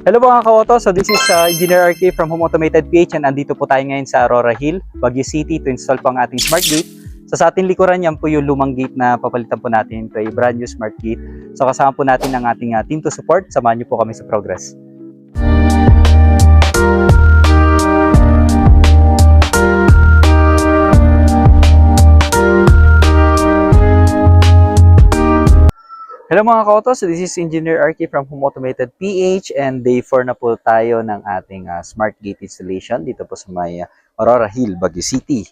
Hello mga ka-auto, so this is Engineer RK from Home Automated PH and andito po tayo ngayon sa Aurora Hill, Baguio City to install po ang ating smart gate. So sa ating likuran yan po yung lumang gate na papalitan po natin. Ito ay brand new smart gate. So kasama po natin ang ating team to support. Samahan niyo po kami sa progress. Hello mga ka-auto, so this is Engineer RK from Home Automated PH and day 4 na po tayo ng ating smart gate installation dito po sa may Aurora Hill, Baguio City.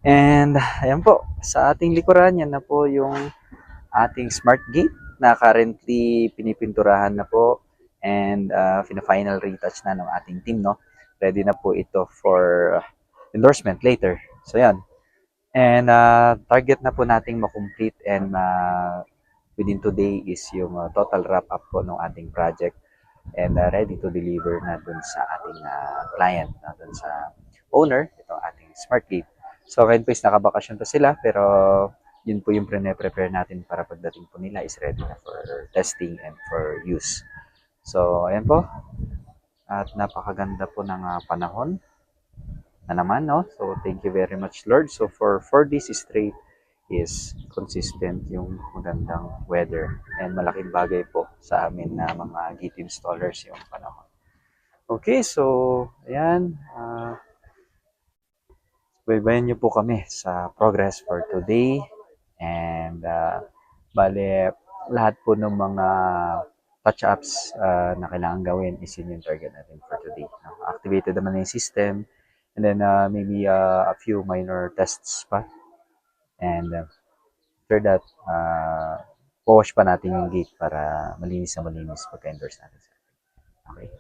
And ayan po, sa ating likuran yan na po yung ating smart gate na currently pinipinturahan na po and final retouch na ng ating team, no? Ready na po ito for endorsement later. So yan. And target na po nating makomplete and within today is yung total wrap-up po ng ating project and ready to deliver na dun sa ating client, na dun sa owner, itong ating smart gate. So ngayon po is nakabakasyon pa sila pero yun po yung prepare natin para pagdating po nila is ready na for testing and for use. So ayan po, at napakaganda po ng panahon na naman, no? So thank you very much Lord. So for 4 days straight is consistent yung magandang weather and malaking bagay po sa amin na mga gate installers yung panahon. Okay, so ayan, baybayan nyo po kami sa progress for today and bale lahat po ng mga touch-ups na kailangan gawin is yun yung target natin for today. Activated naman yung system and then maybe a few minor tests pa. And after that, wash pa natin yung gate para malinis na malinis pagka-endorse natin. Okay.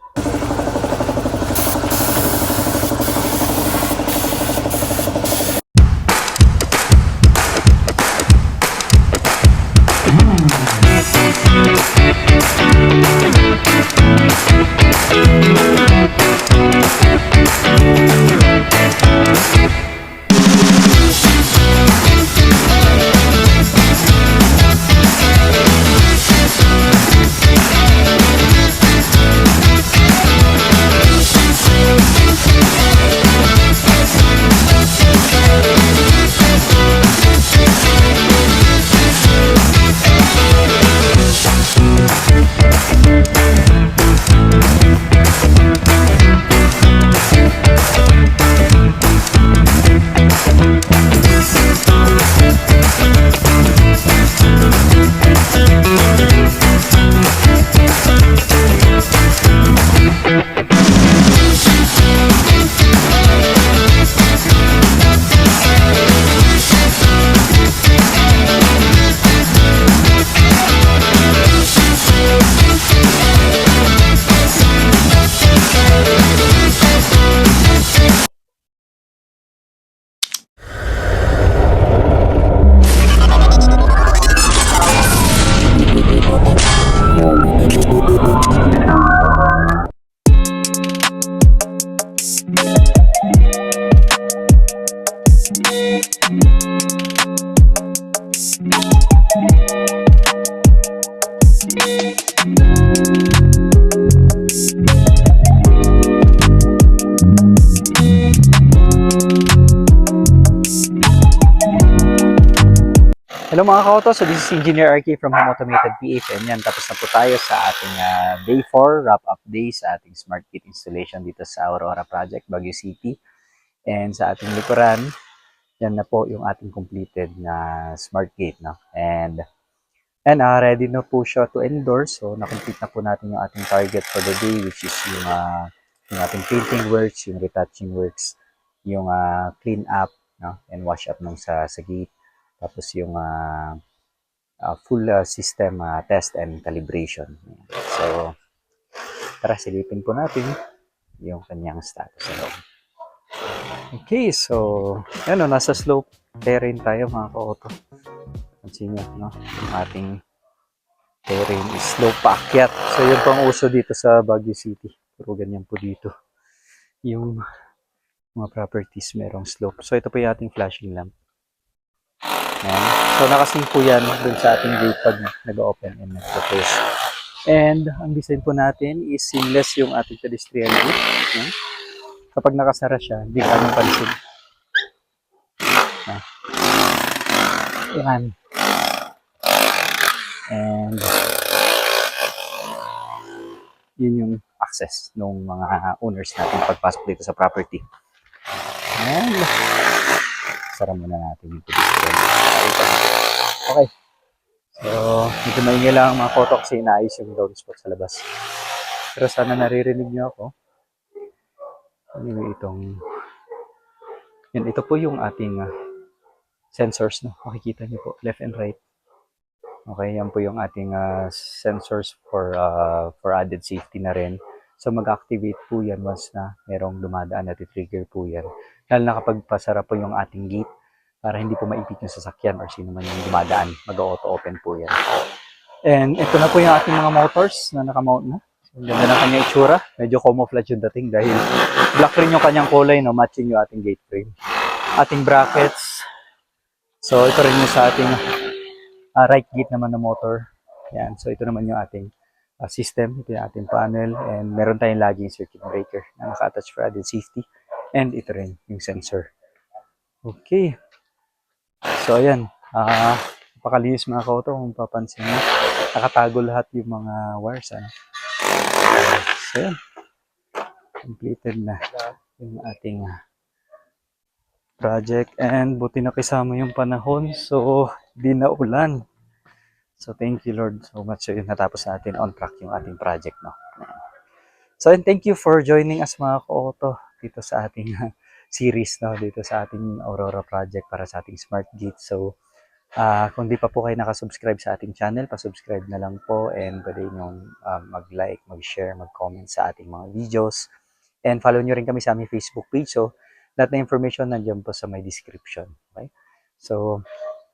Hello mga ka-auto, so this is Engineer RK from Home Automated PH and yan, tapos na po tayo sa ating day 4 wrap-up day sa ating smart gate installation dito sa Aurora Project, Baguio City. And sa ating likuran, yan na po yung ating completed na smart gate, no? And ready na po siya to endorse. So na-complete na po natin yung ating target for the day, which is yung ating painting works, yung retouching works, yung clean up, no? And wash up ng sa gate. Tapos yung full system test and calibration. So, tara silipin po natin yung kanyang status. Okay, so, yan o, nasa slope terrain tayo mga ka-auto. Pansin nyo, no? Yung ating terrain is slope paakyat. So, yun pang uso dito sa Baguio City. Puro ganyan po dito. Yung mga properties merong slope. So, ito po yung ating flashing lamp. Ayan. So, nakasync po yan dun sa ating gate pag nag-open and nag-close. And ang design po natin is seamless yung ating pedestrian gate. No? Kapag nakasara siya, hindi ka nang pansin. Yan. And yun yung access ng mga owners natin pagpasok dito sa property. And sara muna natin yung pedestrian. Okay. So, medyo maingay lang ang mga photo kasi inaayos yung downspout sa labas. Pero sana naririnig nyo ako. Anyway, ito po yung ating sensors. No? Makikita nyo po, left and right. Okay, yan po yung ating sensors for added safety na rin. So, mag-activate po yan once na merong dumadaan at i-trigger po yan. Lalo na kapag pasara po yung ating gate para hindi po maipit yung sasakyan or sino man yung dumadaan. Mag-auto-open po yan. And ito na po yung ating mga motors na nakamount na. Ang ganda ng kanyang itsura. Medyo camouflage yung dating dahil black rin yung kanyang kulay, no? Matching yung ating gate frame. Ating brackets. So, ito rin yung sa ating right gate naman na motor. Yan. So, ito naman yung ating system. Ito yung ating panel. And meron tayong laging circuit breaker na naka-attach for added safety. And ito rin yung sensor. Okay. So, ayan. Napakalinis mga kauto kung papansin mo. Nakatago lahat yung mga wires. So, ayan. Completed na yung ating project. And buti na kasama yung panahon. So, di na ulan. So, thank you Lord so much. So, yun, natapos natin on track yung ating project. No? So, and thank you for joining us mga kauto dito sa ating series, no? Dito sa ating Aurora project para sa ating smart gate. So, kung di pa po kayo nakasubscribe sa ating channel, pasubscribe na lang po and pwede nyo mag-like, mag-share, mag-comment sa ating mga videos. And follow nyo rin kami sa aming Facebook page. So, lahat na information nandiyan po sa my description. Okay? So,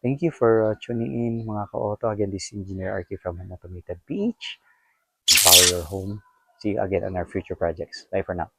thank you for tuning in mga ka-auto. Again, this is Engineer RK from Automated PH. Empower your home. See you again on our future projects. Bye for now.